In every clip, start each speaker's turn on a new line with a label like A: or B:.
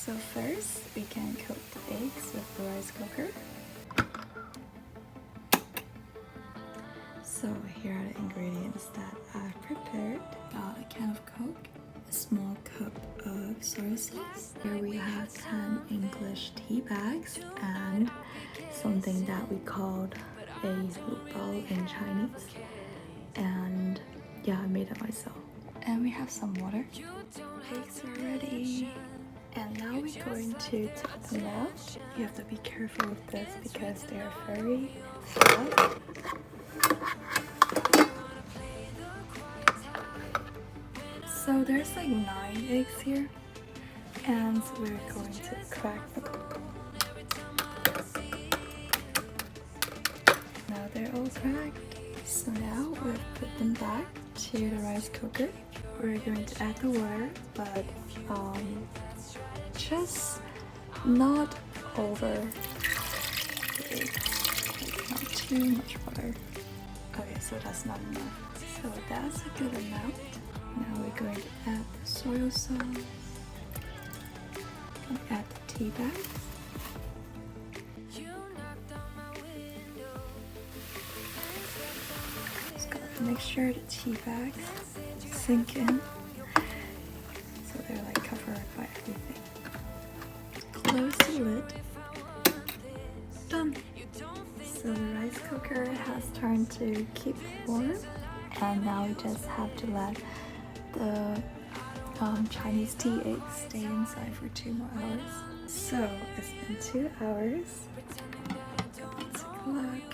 A: So first, we can cook the eggs with the rice cooker. So here are the ingredients that I've prepared. A can of Coke, a small cup of soy sauce. Here we have 10 English tea bags and something that we called a bowl in Chinese. And yeah, I made it myself. And we have some water. Eggs are ready. And now we're going to take them out. You have to be careful with this because they are very soft. So there's like 9 eggs here, and we're going to crack them. Now they're all cracked. So now we'll put them back to the rice cooker. We're going to add the water, but just not over the eggs, like not too much water. Okay, so that's not enough. So that's a good amount. Now we're going to add the soy sauce. And add the tea bags. Just gotta make sure the tea bags sink in, so they're like covered by everything. Close the lid. Done. So the rice cooker has turned to keep warm, and now we just have to let the Chinese tea eggs stay inside for 2 more hours. So it's been 2 hours. Let's take a look.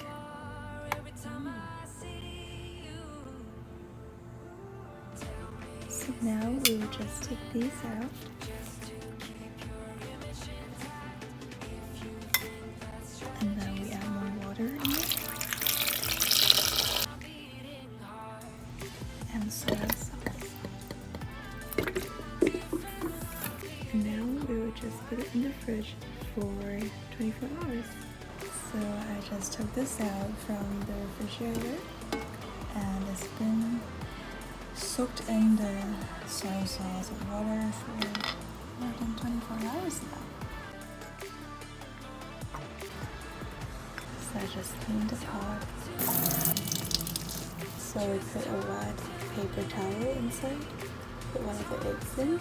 A: So now we will just take these out. And then we add more water in it. And soy sauce. And now we will just put it in the fridge for 24 hours. So I just took this out from the refrigerator, and it's been soaked in the soy sauce and water for more than 24 hours now. So I just cleaned the pot. So we put a wet paper towel inside, put one of the eggs in.